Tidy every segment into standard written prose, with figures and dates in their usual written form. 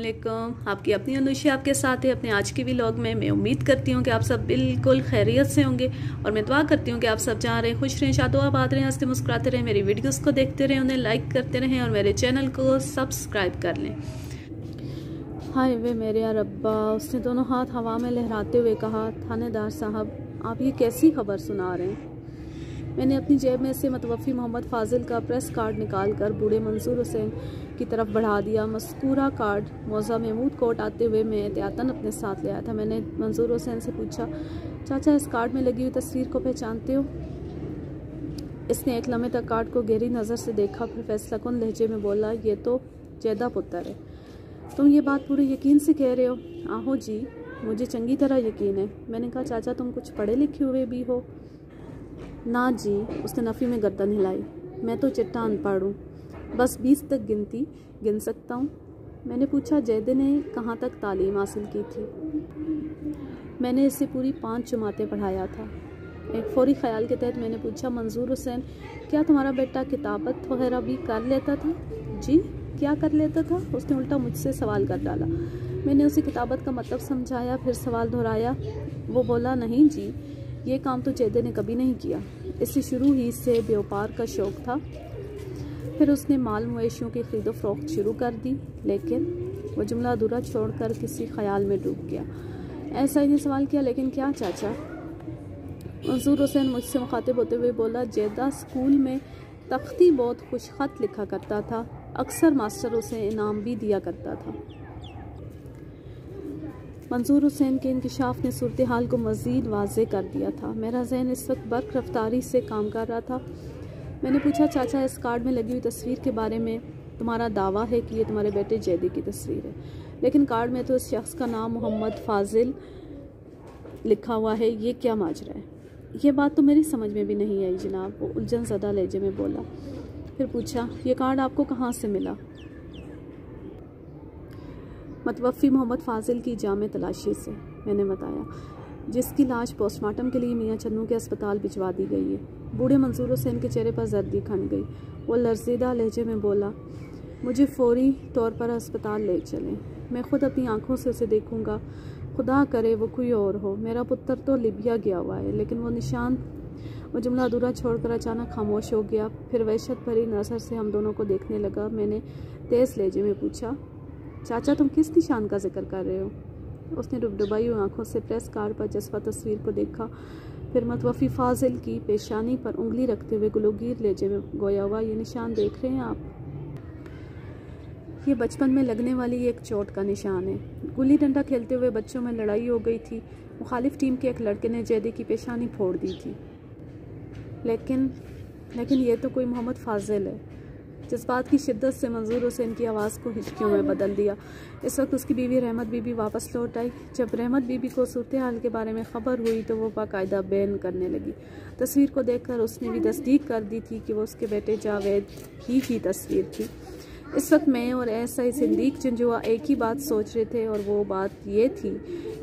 अस्सलामुअलैकुम। आपकी अपनी अनुषी आपके साथ है अपने आज की व्लॉग में। मैं उम्मीद करती हूँ कि आप सब बिल्कुल खैरियत से होंगे और मैं दुआ करती हूँ कि आप सब जहाँ रहें खुश रहें, शादो आबाद रहें, हंसते मुस्कुराते रहें, मेरी वीडियोस को देखते रहें, उन्हें लाइक करते रहें और मेरे चैनल को सब्सक्राइब कर लें। हाय वे मेरे यार अब्बा, उसने दोनों हाथ हवा में लहराते हुए कहा, थानेदार साहब आप ये कैसी खबर सुना रहे हैं। मैंने अपनी जेब में से मतवफ़ी मोहम्मद फाजिल का प्रेस कार्ड निकालकर बूढ़े मंसूर हुसैन की तरफ बढ़ा दिया। मस्कूरा कार्ड मौज़ा महमूद कोर्ट आते हुए मैं एहतियातन अपने साथ ले आया था। मैंने मंसूर हुसैन से पूछा, चाचा इस कार्ड में लगी हुई तस्वीर को पहचानते हो? इसने एक लम्हे तक कार्ड को गहरी नज़र से देखा, फिर फैसलाकुन लहजे में बोला, ये तो जैदा पुत्र है। तुम ये बात पूरे यकीन से कह रहे हो? आहो जी, मुझे चंगी तरह यकीन है। मैंने कहा, चाचा तुम कुछ पढ़े लिखे हुए भी हो? ना जी, उसने नफ़ी में गर्दन हिलाई। मैं तो चिट्टा अनपढ़ हूँ, बस 20 तक गिन सकता हूँ। मैंने पूछा, जैदे ने कहाँ तक तालीम हासिल की थी? मैंने इसे पूरी 5 जमातें पढ़ाया था। एक फौरी ख्याल के तहत मैंने पूछा, मंसूर हुसैन क्या तुम्हारा बेटा किताबत वगैरह भी कर लेता था? जी, क्या कर लेता था? उसने उल्टा मुझसे सवाल कर डाला। मैंने उसे किताबत का मतलब समझाया, फिर सवाल दोहराया। वो बोला, नहीं जी, ये काम तो जैदे ने कभी नहीं किया। इसे शुरू ही से व्यापार का शौक़ था। फिर उसने माल मवेशियों की खरीदो फरोख्त शुरू कर दी, लेकिन वो जुमला अधूरा छोड़कर किसी ख्याल में डूब गया। ऐसा ही सवाल किया, लेकिन क्या चाचा? मंसूर हुसैन मुझसे मुखातिब होते हुए बोला, जैदा स्कूल में तख्ती बहुत खुश खत लिखा करता था, अक्सर मास्टर उसे इनाम भी दिया करता था। मंसूर हुसैन के इंकिशाफ ने सूरत हाल को मज़ीद वाज़े कर दिया था। मेरा जहन इस वक्त बर्क रफ्तारी से काम कर रहा था। मैंने पूछा, चाचा इस कार्ड में लगी हुई तस्वीर के बारे में तुम्हारा दावा है कि ये तुम्हारे बेटे जैदी की तस्वीर है, लेकिन कार्ड में तो इस शख्स का नाम मोहम्मद फाजिल लिखा हुआ है, ये क्या माजरा है? ये बात तो मेरी समझ में भी नहीं आई जनाब, वो उलझन ज़दा लहजे में बोला। फिर पूछा, ये कार्ड आपको कहाँ से मिला? मतवफ़ी मोहम्मद फाजिल की जामे तलाशी से, मैंने बताया, जिसकी लाश पोस्टमार्टम के लिए मियाँ चन्नू के अस्पताल भिजवा दी गई है। बूढ़े मंसूर हुसैन के चेहरे पर जर्दी खन गई। वो लर्ज़ीदा लहजे में बोला, मुझे फौरी तौर पर अस्पताल ले चलें, मैं ख़ुद अपनी आँखों से उसे देखूँगा। खुदा करे वो कोई और हो। मेरा पुत्र तो लिबिया गया हुआ है। लेकिन वो जुमला अधूरा छोड़कर अचानक खामोश हो गया। फिर वहशत भरी नज़र से हम दोनों को देखने लगा। मैंने तेज़ लहजे में पूछा, चाचा तुम किस निशान का जिक्र कर रहे हो? उसने डुबडुबाई हुई आंखों से प्रेस कार्ड पर जज्बा तस्वीर को देखा, फिर मतवफ़ी फाजिल की पेशानी पर उंगली रखते हुए गुलोगीर लहजे में गोया हुआ, ये निशान देख रहे हैं आप? ये बचपन में लगने वाली एक चोट का निशान है। गुल्ली डंडा खेलते हुए बच्चों में लड़ाई हो गई थी। मुखालिफ टीम के एक लड़के ने जैदी की पेशानी फोड़ दी थी। लेकिन ये तो कोई मोहम्मद फाजिल है। जज्बात की शिद्दत से मंसूर हुसैन की आवाज़ को हिचकियों में बदल दिया। इस वक्त उसकी बीवी रहमत बीबी वापस लौट आई। जब रहमत बीबी को सूरत हाल के बारे में ख़बर हुई तो वो बाकायदा बयान करने लगी। तस्वीर को देखकर उसने भी तस्दीक कर दी थी कि वो उसके बेटे जावेद ही की तस्वीर थी। इस वक्त मैं और एसआई सिद्दीक जंजुआ एक ही बात सोच रहे थे, और वो बात ये थी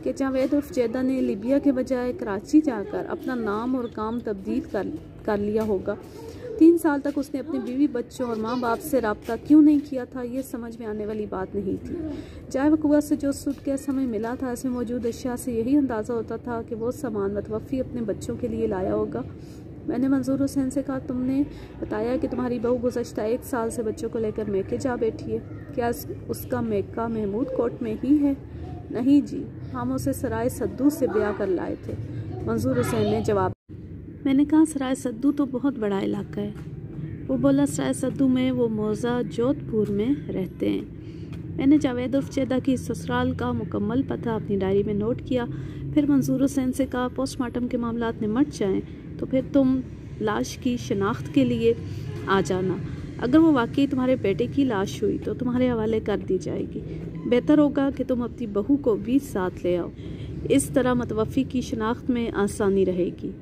कि जावेद उर्फ जैदा ने लिबिया के बजाय कराची जाकर अपना नाम और काम तब्दील कर लिया होगा। 3 साल तक उसने अपने बीवी बच्चों और माँ बाप से रब्ता क्यों नहीं किया था, ये समझ में आने वाली बात नहीं थी। जाए वकुआ से जो सूटकेस हमें मिला था, इसमें मौजूद अशिया से यही अंदाज़ा होता था कि वो सामान मतवफ़ी अपने बच्चों के लिए लाया होगा। मैंने मंसूर हुसैन से कहा, तुमने बताया कि तुम्हारी बहू गुज़श्ता 1 साल से बच्चों को लेकर मेके जा बैठी है, क्या उसका मेका महमूद कोर्ट में ही है? नहीं जी, हम उसे सराय सद्दू से ब्याह कर लाए थे, मंसूर हुसैन ने जवाब। मैंने कहा, सराय सद्दू तो बहुत बड़ा इलाका है। वो बोला, सराय सद्दू में वो मौज़ा जोधपुर में रहते हैं। मैंने जावेद उर्फ जैदा की ससुराल का मुकम्मल पता अपनी डायरी में नोट किया। फिर मंसूर हुसैन से कहा, पोस्टमार्टम के मामलात निमट जाएं तो फिर तुम लाश की शनाख्त के लिए आ जाना। अगर वो वाकई तुम्हारे बेटे की लाश हुई तो तुम्हारे हवाले कर दी जाएगी। बेहतर होगा कि तुम अपनी बहू को भी साथ ले आओ, इस तरह मतवफ़ी की शनाख्त में आसानी रहेगी।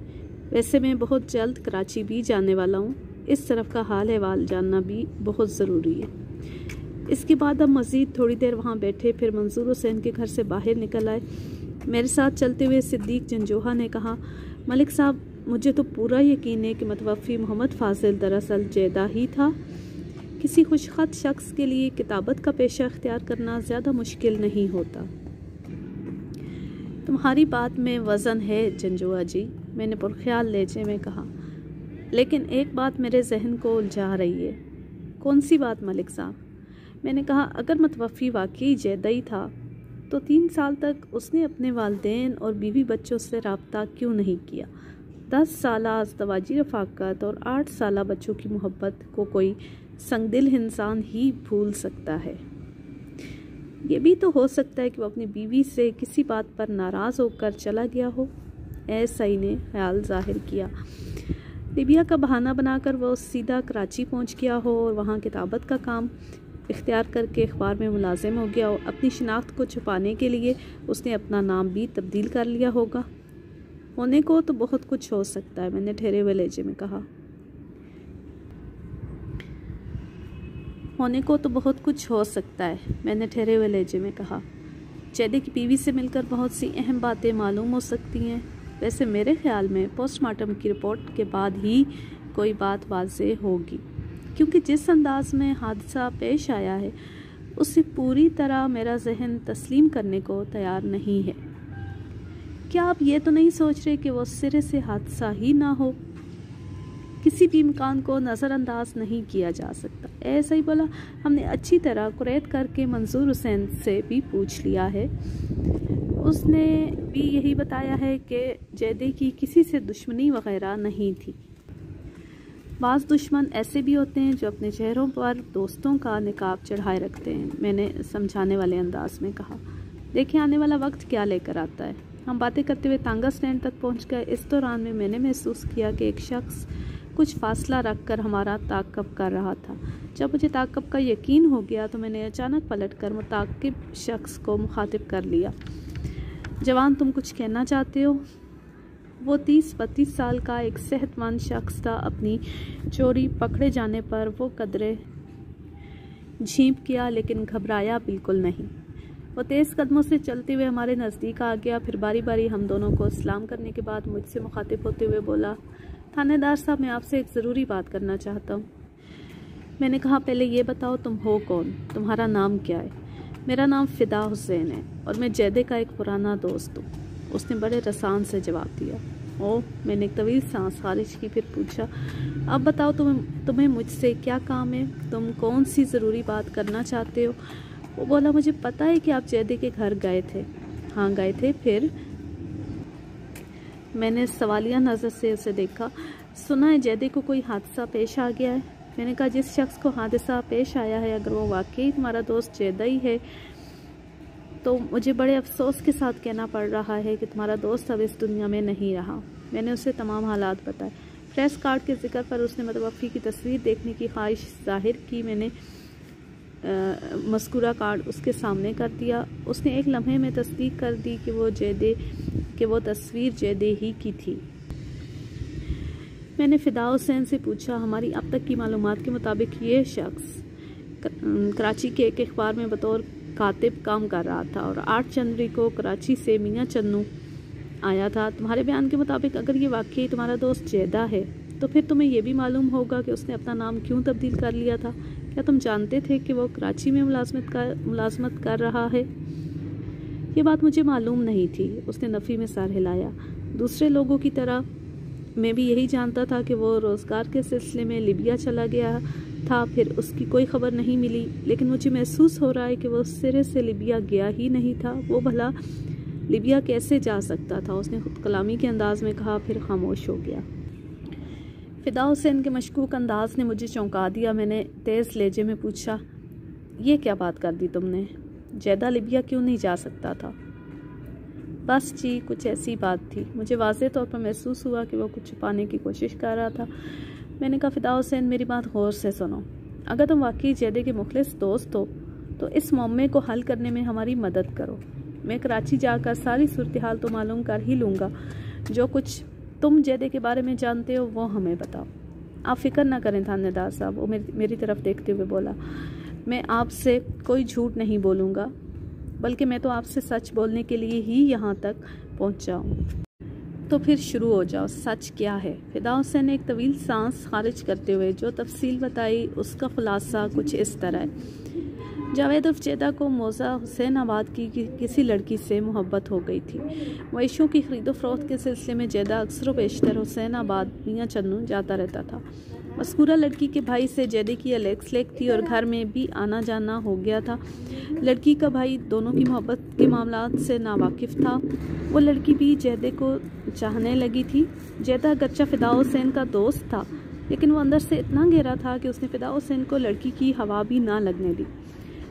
वैसे मैं बहुत जल्द कराची भी जाने वाला हूँ, इस तरफ का हाल अहवाल जानना भी बहुत ज़रूरी है। इसके बाद हम मज़ीद थोड़ी देर वहाँ बैठे, फिर मंसूर हुसैन के घर से बाहर निकल आए। मेरे साथ चलते हुए सिद्दीक जंजोहा ने कहा, मलिक साहब मुझे तो पूरा यकीन है कि मतवफ़ी मोहम्मद फाजिल दरअसल जैदा ही था। किसी खुशखत शख्स के लिए किताबत का पेशा अख्तियार करना ज़्यादा मुश्किल नहीं होता। तुम्हारी बात में वज़न है जंजुआ जी, मैंने पुरख्याल लहजे में कहा, लेकिन एक बात मेरे जहन को उलझा रही है। कौन सी बात मलिक साहब? मैंने कहा, अगर मतवफ़ी वाकई जैदई था तो 3 साल तक उसने अपने वालिदैन और बीवी बच्चों से रब्ता क्यों नहीं किया? 10 साला अज़दवाजी रफ़ाकत और 8 साला बच्चों की मोहब्बत को कोई संगदिल इंसान ही भूल सकता है। ये भी तो हो सकता है कि वो अपनी बीवी से किसी बात पर नाराज़ होकर चला गया हो। ऐसा ही ने ख्याल जाहिर किया। लिबिया का बहाना बनाकर वो सीधा कराची पहुंच गया हो और वहाँ किताबत का काम इख्तियार करके अखबार में मुलाजिम हो गया हो। अपनी शिनाख्त को छुपाने के लिए उसने अपना नाम भी तब्दील कर लिया होगा। होने को तो बहुत कुछ हो सकता है, मैंने ठहरे हुए लहजे में कहा। होने को तो बहुत कुछ हो सकता है, मैंने ठहरे हुए लहजे में कहा। जैदे की बीवी से मिलकर बहुत सी अहम बातें मालूम हो सकती हैं। वैसे मेरे ख्याल में पोस्टमार्टम की रिपोर्ट के बाद ही कोई बात वाज़ेह होगी, क्योंकि जिस अंदाज में हादसा पेश आया है उससे पूरी तरह मेरा जहन तस्लीम करने को तैयार नहीं है। क्या आप ये तो नहीं सोच रहे कि वो सिरे से हादसा ही ना हो? किसी भी इम्कान को नज़रअंदाज नहीं किया जा सकता। ऐसा ही बोला। हमने अच्छी तरह कुरैत करके मंसूर हुसैन से भी पूछ लिया है। उसने भी यही बताया है कि जैदे की किसी से दुश्मनी वगैरह नहीं थी। बाज़ दुश्मन ऐसे भी होते हैं जो अपने चेहरों पर दोस्तों का निकाब चढ़ाए रखते हैं, मैंने समझाने वाले अंदाज में कहा। देखिए, आने वाला वक्त क्या लेकर आता है। हम बातें करते हुए तांगा स्टैंड तक पहुंच गए। इस दौरान में मैंने महसूस किया कि एक शख्स कुछ फासला रखकर हमारा ताक़ब कर रहा था। जब मुझे ताक़ब का यकीन हो गया तो मैंने अचानक पलटकर मुताक़िब शख्स को मुखातिब कर लिया। जवान, तुम कुछ कहना चाहते हो? वो 30-32 साल का एक सेहतमंद शख्स था। अपनी चोरी पकड़े जाने पर वो कदरे झींप किया, लेकिन घबराया बिल्कुल नहीं। वो तेज़ कदमों से चलते हुए हमारे नज़दीक आ गया। फिर बारी बारी हम दोनों को सलाम करने के बाद मुझसे मुखातिब होते हुए बोला, थानेदार साहब, मैं आपसे एक ज़रूरी बात करना चाहता हूँ। मैंने कहा, पहले ये बताओ तुम हो कौन, तुम्हारा नाम क्या है? मेरा नाम फ़िदा हुसैन है और मैं जैदे का एक पुराना दोस्त हूँ, उसने बड़े रसान से जवाब दिया। ओह, मैंने एक तवील सांस खारिज की। फिर पूछा, अब बताओ तुम्हें मुझसे क्या काम है? तुम कौन सी ज़रूरी बात करना चाहते हो? वो बोला, मुझे पता है कि आप जैदे के घर गए थे। हाँ, गए थे। फिर? मैंने सवालिया नज़र से उसे देखा। सुना है जैदे को कोई हादसा पेश आ गया है। मैंने कहा, जिस शख्स को हादसा पेश आया है अगर वो वाकई तुम्हारा दोस्त जैदा ही है तो मुझे बड़े अफसोस के साथ कहना पड़ रहा है कि तुम्हारा दोस्त अब इस दुनिया में नहीं रहा। मैंने उसे तमाम हालात बताए। प्रेस कार्ड के जिक्र पर उसने मतवफ़ी की तस्वीर देखने की ख्वाहिश जाहिर की। मैंने मज़कूरा कार्ड उसके सामने कर दिया। उसने एक लम्हे में तस्दीक कर दी कि वो तस्वीर जैदे ही की थी। मैंने फ़िदा हुसैन से पूछा, हमारी अब तक की मालूमात के मुताबिक ये शख्स कराची के एक अखबार में बतौर कातिब काम कर रहा था और 8 जनवरी को कराची से मियाँ चन्नू आया था। तुम्हारे बयान के मुताबिक अगर ये वाकई तुम्हारा दोस्त जैदा है तो फिर तुम्हें यह भी मालूम होगा कि उसने अपना नाम क्यों तब्दील कर लिया था। क्या तुम जानते थे कि वो कराची में मुलाजमत कर रहा है? ये बात मुझे मालूम नहीं थी, उसने नफ़ी में सर हिलाया। दूसरे लोगों की तरह मैं भी यही जानता था कि वो रोज़गार के सिलसिले में लिबिया चला गया था, फिर उसकी कोई खबर नहीं मिली। लेकिन मुझे महसूस हो रहा है कि वो सिरे से लिबिया गया ही नहीं था। वो भला लिबिया कैसे जा सकता था? उसने खुद कलामी के अंदाज में कहा, फिर खामोश हो गया। फ़िदा हुसैन के मशकूक अंदाज ने मुझे चौंका दिया। मैंने तेज़ लहजे में पूछा, ये क्या बात कर दी तुमने? जैदा लिबिया क्यों नहीं जा सकता था? बस जी, कुछ ऐसी बात थी। मुझे वाज़ेह तौर पर महसूस हुआ कि वो कुछ छुपाने की कोशिश कर रहा था। मैंने कहा, फ़िदा हुसैन, मेरी बात गौर से सुनो। अगर तुम वाकई जैदे के मुखलिस दोस्त हो तो इस मामले को हल करने में हमारी मदद करो। मैं कराची जाकर सारी सूरत हाल तो मालूम कर ही लूँगा। जो कुछ तुम जैदे के बारे में जानते हो वो हमें बताओ। आप फ़िक्र ना करें थानेदार साहब, वो मेरी तरफ देखते हुए बोला। मैं आपसे कोई झूठ नहीं बोलूँगा, बल्कि मैं तो आपसे सच बोलने के लिए ही यहाँ तक पहुँचा हूँ। तो फिर शुरू हो जाओ, सच क्या है। फिदा हुसैन ने एक तवील सांस खारिज करते हुए जो तफसील बताई उसका खुलासा कुछ इस तरह है। जावेद उर्फ जेदा को मौजा हुसैनाबाद की किसी लड़की से मोहब्बत हो गई थी। मवेशियों की खरीदो फरोख्त के सिलसिले में जेदा अक्सर बेशतर हुसैनाबाद मियाँ चन्नू जाता रहता था। मज़कूरा लड़की के भाई से जेदे की अलग थी और घर में भी आना जाना हो गया था। लड़की का भाई दोनों की मोहब्बत के मामलात से नावाकिफ़ था। वो लड़की भी जेदे को चाहने लगी थी। जेदा गच्चा फिदा हुसैन का दोस्त था, लेकिन वो अंदर से इतना गहरा था कि उसने फिदा हुसैन को लड़की की हवा भी ना लगने दी।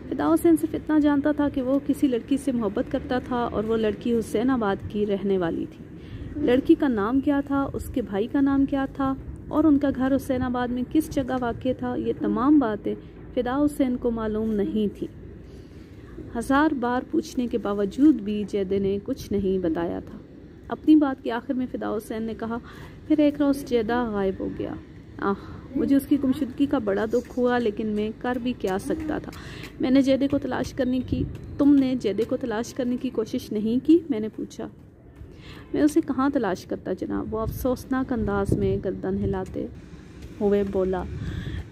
फिदा हुसैन सिर्फ इतना जानता था कि वो किसी लड़की से मोहब्बत करता था और वो लड़की हुसैनाबाद की रहने वाली थी। लड़की का नाम क्या था, उसके भाई का नाम क्या था और उनका घर हुसैनाबाद में किस जगह वाक़ था, ये तमाम बातें फिदा हुसैन को मालूम नहीं थी। 1000 बार पूछने के बावजूद भी जेदे ने कुछ नहीं बताया था। अपनी बात के आखिर में फिदा हुसैन ने कहा, फिर एक रोज़ जेदा गायब हो गया। मुझे उसकी गुमशुदगी का बड़ा दुख हुआ, लेकिन मैं कर भी क्या सकता था। मैंने जेदे को तलाश करने की तुमने जेदे को तलाश करने की कोशिश नहीं की? मैंने पूछा। मैं उसे कहाँ तलाश करता जनाब, वो अफसोसनाक अंदाज में गर्दन हिलाते हुए बोला।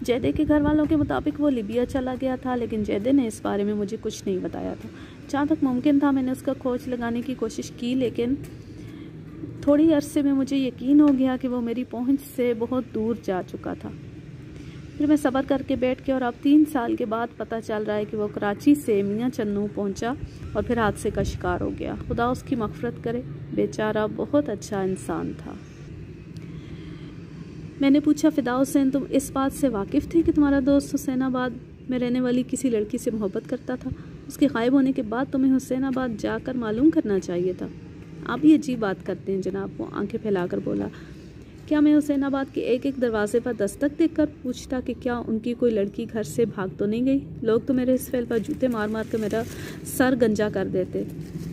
जेदे के घर वालों के मुताबिक वो लिबिया चला गया था, लेकिन जेदे ने इस बारे में मुझे कुछ नहीं बताया था। जहाँ तक मुमकिन था मैंने उसका खोज लगाने की कोशिश की, लेकिन थोड़ी अरसे में मुझे यकीन हो गया कि वो मेरी पहुँच से बहुत दूर जा चुका था। फिर मैं सब्र करके बैठ गया और अब 3 साल के बाद पता चल रहा है कि वो कराची से मियाँ चन्नू पहुँचा और फिर हादसे का शिकार हो गया। खुदा उसकी मग़फ़िरत करे, बेचारा बहुत अच्छा इंसान था। मैंने पूछा, फिदा हुसैन तुम इस बात से वाकिफ़ थे कि तुम्हारा दोस्त हुसैनाबाद में रहने वाली किसी लड़की से मोहब्बत करता था? उसके गायब होने के बाद तुम्हें हुसैनाबाद जाकर मालूम करना चाहिए था। आप ये अजीब बात करते हैं जनाब, वो आंखें फैलाकर बोला। क्या मैं हुसैनाबाद के एक एक दरवाजे पर दस्तक देकर पूछता कि क्या उनकी कोई लड़की घर से भाग तो नहीं गई? लोग तो मेरे इस फेल पर जूते मार मार कर मेरा सर गंजा कर देते।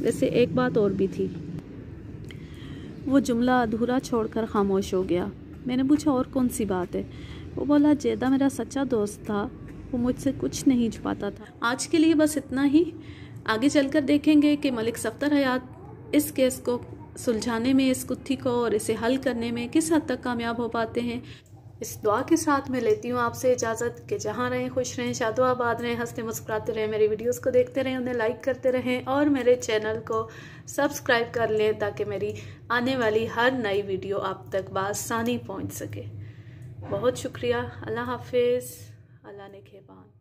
वैसे एक बात और भी थी। वो जुमला अधूरा छोड़कर खामोश हो गया। मैंने पूछा, और कौन सी बात है? वो बोला, जेदा मेरा सच्चा दोस्त था, वो मुझसे कुछ नहीं छुपाता था। आज के लिए बस इतना ही। आगे चलकर देखेंगे कि मलिक सफ्तर हयात इस केस को सुलझाने में, इस गुत्थी को और इसे हल करने में किस हद तक कामयाब हो पाते हैं। इस दुआ के साथ मैं लेती हूँ आपसे इजाज़त कि जहाँ रहें खुश रहें, शादो आबाद रहें, हंसते मुस्कुराते रहें, मेरी वीडियोस को देखते रहें, उन्हें लाइक करते रहें और मेरे चैनल को सब्सक्राइब कर लें ताकि मेरी आने वाली हर नई वीडियो आप तक बआसानी पहुँच सके। बहुत शुक्रिया। अल्लाह हाफिज़। अल्लाह ने खेबान।